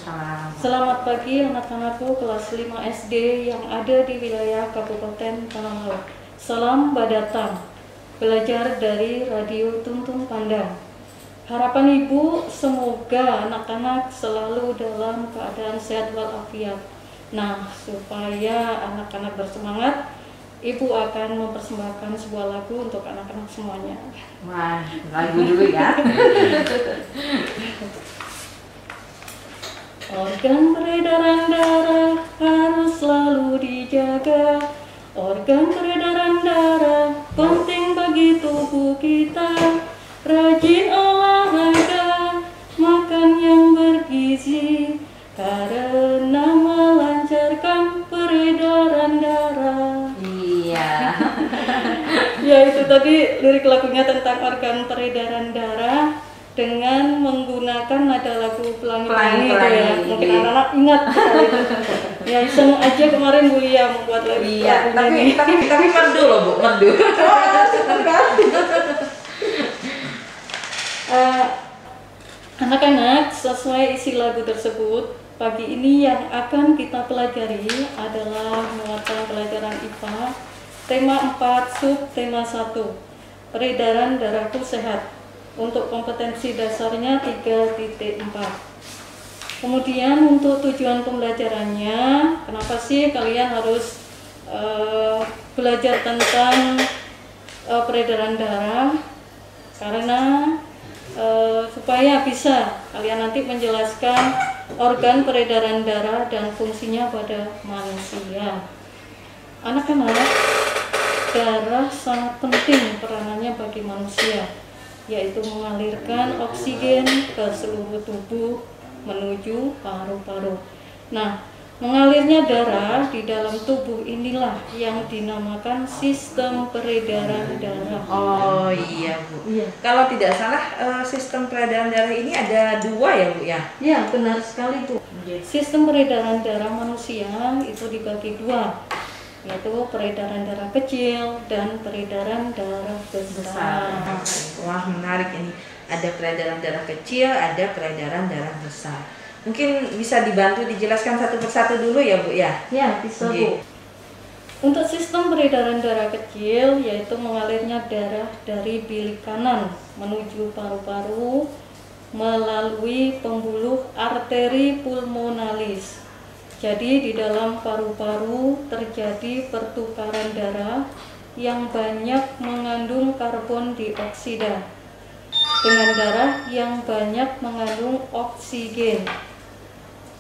Waalaikumsalam. Selamat pagi anak-anakku kelas 5 SD yang ada di wilayah Kabupaten Tanah Laut. Salam Badatang, belajar dari Radio Tuntun Pandang. Harapan Ibu semoga anak-anak selalu dalam keadaan sehat walafiat. Nah, supaya anak-anak bersemangat, Ibu akan mempersembahkan sebuah lagu untuk anak-anak semuanya. Wah, lagu dulu ya. Organ peredaran darah harus selalu dijaga. Organ peredaran darah penting bagi tubuh kita. Rajin olahraga, makan yang bergizi, karena melancarkan peredaran darah. Iya. Ya, itu tadi lirik lagunya tentang organ peredaran darah dengan menggunakan nada lagu Pelangi-Pelangi itu ya. Mungkin anak-anak ingat itu. Ya, iseng aja kemarin Bu Lia membuat lagu. Iya, tapi merdu loh Bu, merdu. Anak-anak, sesuai isi lagu tersebut, pagi ini yang akan kita pelajari adalah muatan pelajaran IPA tema 4 sub tema 1 peredaran darahku sehat. Untuk kompetensi dasarnya 3.4. Kemudian untuk tujuan pembelajarannya, kenapa sih kalian harus belajar tentang peredaran darah? Karena supaya bisa kalian nanti menjelaskan organ peredaran darah dan fungsinya pada manusia. Anak-anak, darah sangat penting peranannya bagi manusia, yaitu mengalirkan oksigen ke seluruh tubuh menuju paru-paru. Nah, mengalirnya darah di dalam tubuh inilah yang dinamakan sistem peredaran darah. Oh iya Bu. Iya. Kalau tidak salah sistem peredaran darah ini ada 2 ya Bu ya? Ya, benar sekali Bu. Sistem peredaran darah manusia itu dibagi 2, yaitu peredaran darah kecil dan peredaran darah besar. Wah, menarik ini. Ada peredaran darah kecil, ada peredaran darah besar. Mungkin bisa dibantu dijelaskan satu persatu dulu ya Bu ya? Ya, bisa Bu. Untuk sistem peredaran darah kecil, yaitu mengalirnya darah dari bilik kanan menuju paru-paru melalui pembuluh arteri pulmonalis. Jadi di dalam paru-paru terjadi pertukaran darah yang banyak mengandung karbon dioksida dengan darah yang banyak mengandung oksigen.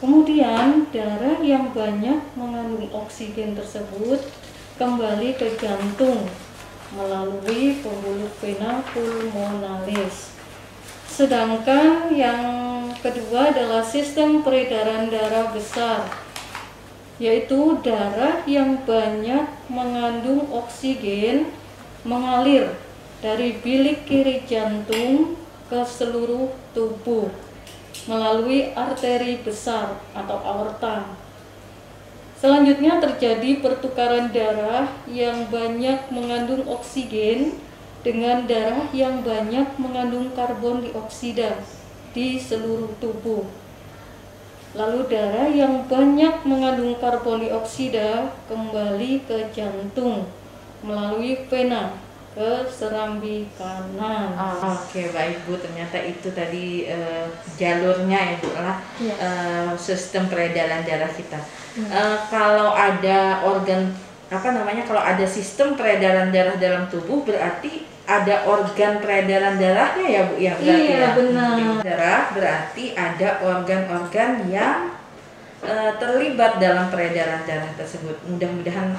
Kemudian darah yang banyak mengandung oksigen tersebut kembali ke jantung melalui pembuluh vena pulmonalis. Sedangkan yang kedua adalah sistem peredaran darah besar, yaitu darah yang banyak mengandung oksigen mengalir dari bilik kiri jantung ke seluruh tubuh melalui arteri besar atau aorta. Selanjutnya terjadi pertukaran darah yang banyak mengandung oksigen dengan darah yang banyak mengandung karbon dioksida di seluruh tubuh. Lalu darah yang banyak mengandung karbon dioksida kembali ke jantung melalui vena ke serambi kanan. Oke, baik Bu, ternyata itu tadi jalurnya ya Bu lah, sistem peredaran darah kita. Kalau ada organ kalau ada sistem peredaran darah dalam tubuh berarti ada organ peredaran darahnya ya Bu ya, berarti iya, ya. benar. Darah berarti ada organ-organ yang terlibat dalam peredaran darah tersebut. Mudah-mudahan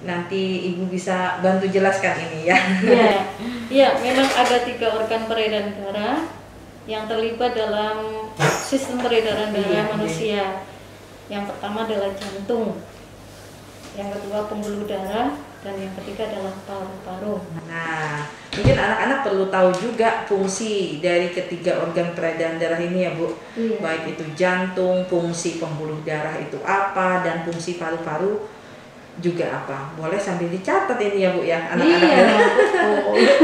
nanti Ibu bisa bantu jelaskan ini ya. Iya, memang ada 3 organ peredaran darah yang terlibat dalam sistem peredaran darah manusia. Yang pertama adalah jantung, yang kedua pembuluh darah, dan yang ketiga adalah paru-paru. Nah, mungkin anak-anak perlu tahu juga fungsi dari ketiga organ peredaran darah ini ya Bu. Iya. Baik itu jantung, fungsi pembuluh darah itu apa, dan fungsi paru-paru juga apa. Boleh sambil dicatat ini ya Bu ya, anak-anak. Iya.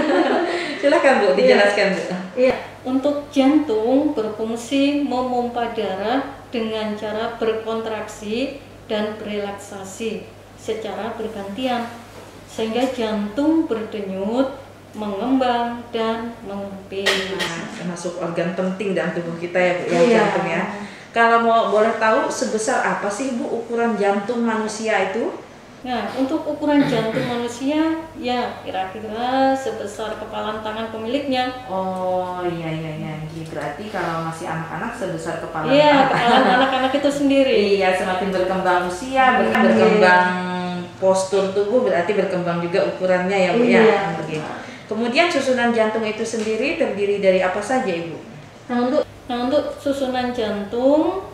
Silakan Bu, dijelaskan Bu. Iya, untuk jantung berfungsi memompa darah dengan cara berkontraksi dan berelaksasi secara bergantian, sehingga jantung berdenyut, mengembang, dan mengempis. Nah, termasuk organ penting dalam tubuh kita ya Bu, ya, Iya. jantung ya. Kalau mau boleh tahu sebesar apa sih Bu ukuran jantung manusia itu? Nah, untuk ukuran jantung manusia ya kira-kira sebesar kepalan tangan pemiliknya. Oh iya iya iya, berarti kalau masih anak-anak sebesar kepala. Iya, kepalan anak-anak itu sendiri. Iya, semakin berkembang usia, berkembang postur tubuh, berarti berkembang juga ukurannya ya Bu ya. Iya. Begitu. Kemudian susunan jantung itu sendiri terdiri dari apa saja Ibu? Nah, untuk susunan jantung,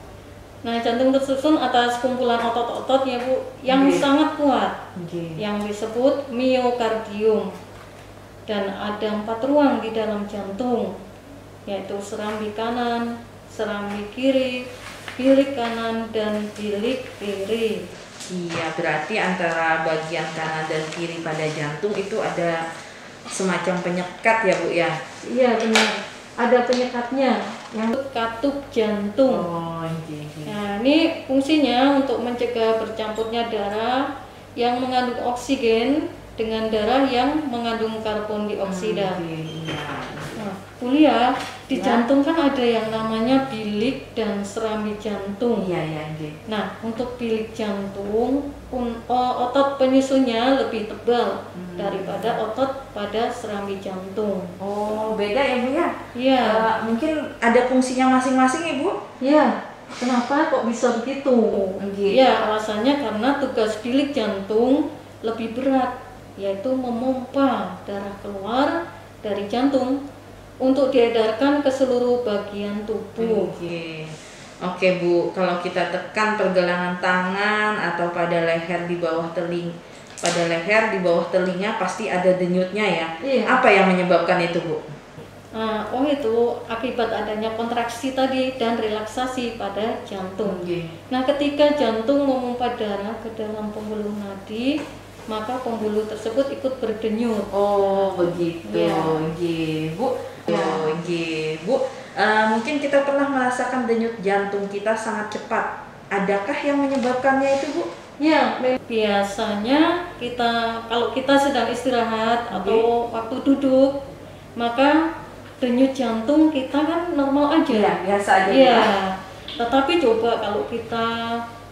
jantung tersusun atas kumpulan otot-otot ya Bu, yang sangat kuat, yang disebut miokardium. Dan ada 4 ruang di dalam jantung, yaitu serambi kanan, serambi kiri, bilik kanan, dan bilik kiri. Iya, berarti antara bagian kanan dan kiri pada jantung itu ada semacam penyekat ya Bu ya? Iya benar, ada penyekatnya yang katup jantung. Oh iya. Nah, ini fungsinya untuk mencegah bercampurnya darah yang mengandung oksigen dengan darah yang mengandung karbon dioksida. Nah, kuliah di jantung kan ada yang namanya bilik dan serambi jantung. Iya. Nah, untuk bilik jantung, otot penyusunnya lebih tebal daripada otot pada serambi jantung. Oh, beda ya Bu ya? Iya. Mungkin ada fungsinya masing-masing Ibu? Iya. Kenapa kok bisa begitu? Ya, alasannya karena tugas bilik jantung lebih berat, yaitu memompa darah keluar dari jantung untuk diedarkan ke seluruh bagian tubuh. Oke Bu, kalau kita tekan pergelangan tangan atau pada leher di bawah telinga pasti ada denyutnya ya. Iya. Apa yang menyebabkan itu Bu? Nah, itu akibat adanya kontraksi tadi dan relaksasi pada jantung. Nah, ketika jantung memompa darah ke dalam pembuluh nadi, maka pembuluh tersebut ikut berdenyut. Oh begitu, Ya. Bu. Bu. Mungkin kita pernah merasakan denyut jantung kita sangat cepat. Adakah yang menyebabkannya itu Bu? Ya, biasanya kalau kita sedang istirahat atau waktu duduk, maka denyut jantung kita kan normal aja. Ya, biasa aja. Iya. Tetapi coba kalau kita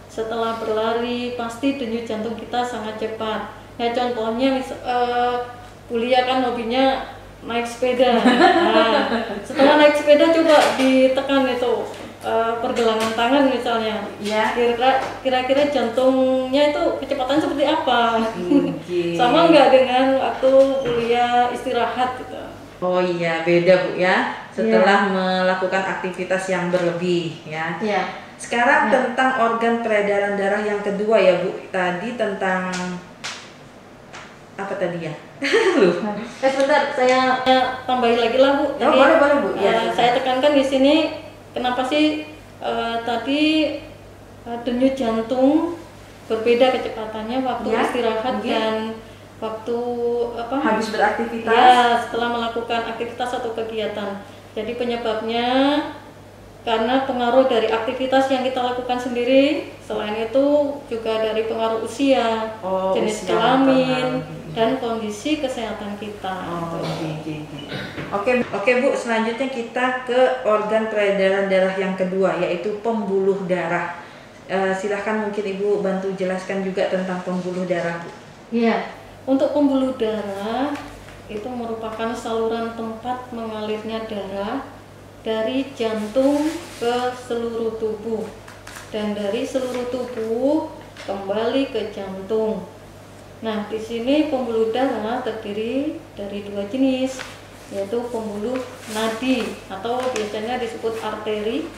setelah berlari, pasti denyut jantung kita sangat cepat. Ya contohnya kuliah kan hobinya naik sepeda. Nah, setelah naik sepeda coba ditekan itu pergelangan tangan misalnya. Ya. Kira-kira jantungnya itu kecepatan seperti apa? Sama nggak dengan waktu kuliah istirahat gitu? Oh iya, beda Bu ya. Setelah melakukan aktivitas yang berlebih ya. Sekarang tentang organ peredaran darah yang kedua ya Bu. Tadi tentang apa tadi ya? Lupa. Sebentar, saya tambahin lagi lah Bu. Oh, boleh Bu. Saya tekankan di sini kenapa sih tadi denyut jantung berbeda kecepatannya waktu istirahat dan waktu habis beraktivitas. Ya, setelah melakukan aktivitas atau kegiatan. Jadi penyebabnya karena pengaruh dari aktivitas yang kita lakukan sendiri, selain itu juga dari pengaruh usia, jenis kelamin, dan kondisi kesehatan kita. Oke Bu, selanjutnya kita ke organ peredaran darah yang kedua, yaitu pembuluh darah. Silahkan mungkin Ibu bantu jelaskan juga tentang pembuluh darah Bu. Iya. Untuk pembuluh darah itu merupakan saluran tempat mengalirnya darah dari jantung ke seluruh tubuh dan dari seluruh tubuh kembali ke jantung. Nah, di sini pembuluh darah terdiri dari 2 jenis, yaitu pembuluh nadi atau biasanya disebut arteri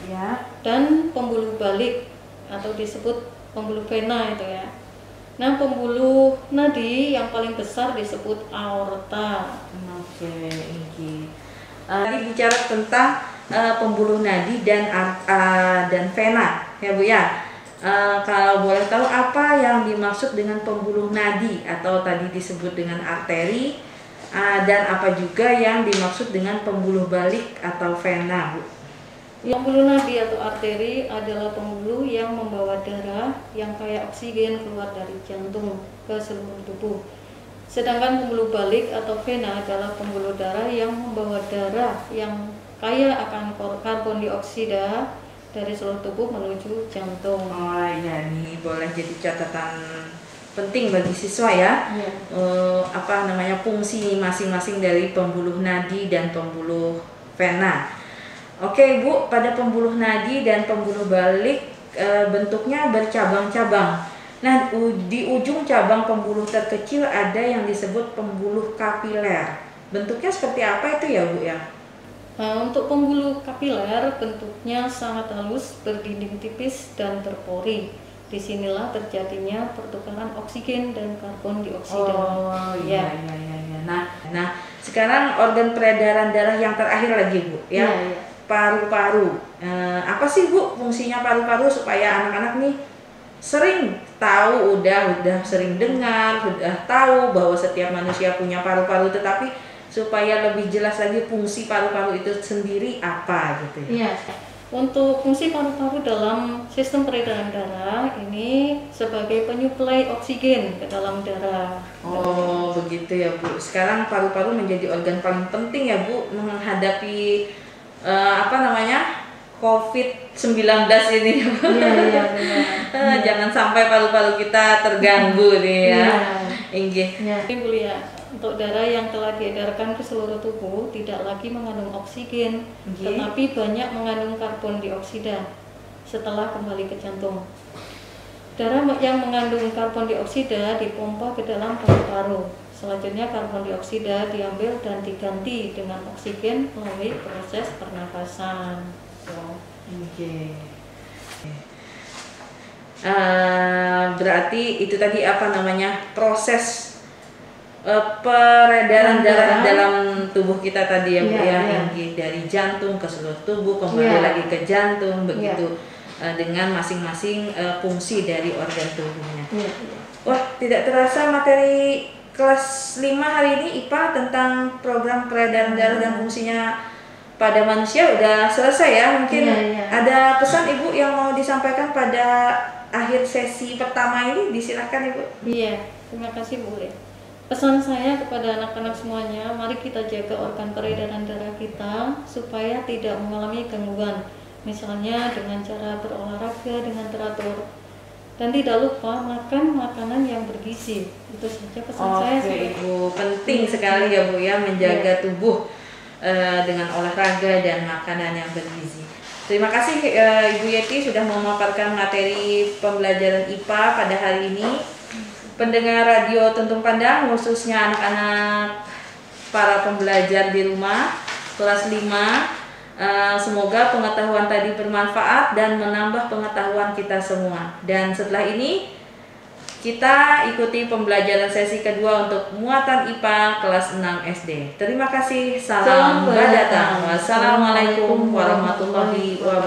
dan pembuluh balik atau disebut pembuluh vena itu ya. Nah, pembuluh nadi yang paling besar disebut aorta. Tadi bicara tentang pembuluh nadi dan vena, ya Bu ya. Kalau boleh tahu apa yang dimaksud dengan pembuluh nadi atau tadi disebut dengan arteri, dan apa juga yang dimaksud dengan pembuluh balik atau vena, Bu? Pembuluh nadi atau arteri adalah pembuluh yang membawa darah yang kayak oksigen keluar dari jantung ke seluruh tubuh. Sedangkan pembuluh balik atau vena adalah pembuluh darah yang membawa darah yang kaya akan karbon dioksida dari seluruh tubuh menuju jantung. Oh iya, nih boleh jadi catatan penting bagi siswa ya. Iya. Apa namanya, fungsi masing-masing dari pembuluh nadi dan pembuluh vena. Oke Bu, pada pembuluh nadi dan pembuluh balik bentuknya bercabang-cabang. Nah, di ujung cabang pembuluh terkecil ada yang disebut pembuluh kapiler. Bentuknya seperti apa itu ya Bu ya? Nah, untuk pembuluh kapiler bentuknya sangat halus, berdinding tipis dan berpori. Disinilah terjadinya pertukaran oksigen dan karbon dioksida. Oh iya. Nah sekarang organ peredaran darah yang terakhir lagi Bu ya. Iya. Paru-paru. Apa sih Bu fungsinya paru-paru supaya anak-anak nih sering tahu, udah sering dengar, udah tahu bahwa setiap manusia punya paru-paru, tetapi supaya lebih jelas lagi fungsi paru-paru itu sendiri apa gitu ya. Iya. Untuk fungsi paru-paru dalam sistem peredaran darah ini sebagai penyuplai oksigen ke dalam darah. Oh begitu ya Bu. Sekarang paru-paru menjadi organ paling penting ya Bu menghadapi COVID-19 ini. Iya benar. Jangan sampai paru-paru kita terganggu nih ya. Inggih. Ini Bu ya, untuk darah yang telah diedarkan ke seluruh tubuh tidak lagi mengandung oksigen, tetapi banyak mengandung karbon dioksida setelah kembali ke jantung. Darah yang mengandung karbon dioksida dipompa ke dalam paru-paru. Selanjutnya karbon dioksida diambil dan diganti dengan oksigen melalui proses pernapasan. Berarti itu tadi proses peredaran darah dalam tubuh kita tadi ya Bu ya. Dari jantung ke seluruh tubuh, kembali lagi ke jantung, begitu dengan masing-masing fungsi dari organ tubuhnya. Wah, tidak terasa materi kelas 5 hari ini IPA tentang program peredaran darah dan fungsinya pada manusia udah selesai ya. Mungkin ada pesan Ibu yang mau disampaikan pada akhir sesi pertama ini, disilahkan Ibu. Iya, terima kasih Bu. Pesan saya kepada anak-anak semuanya, mari kita jaga organ peredaran darah kita supaya tidak mengalami gangguan. Misalnya dengan cara berolahraga dengan teratur. Dan tidak lupa makan makanan yang bergizi. Itu saja pesan saya. Oke Ibu, penting sekali ya Bu ya menjaga tubuh dengan olahraga dan makanan yang bergizi. Terima kasih Ibu Yeti sudah memaparkan materi pembelajaran IPA pada hari ini. Pendengar radio Tuntung Pandang, khususnya anak-anak para pembelajar di rumah kelas 5, semoga pengetahuan tadi bermanfaat dan menambah pengetahuan kita semua. Dan setelah ini kita ikuti pembelajaran sesi kedua untuk muatan IPA kelas 6 SD. Terima kasih. Salam datang. Wassalamualaikum warahmatullahi wabarakatuh.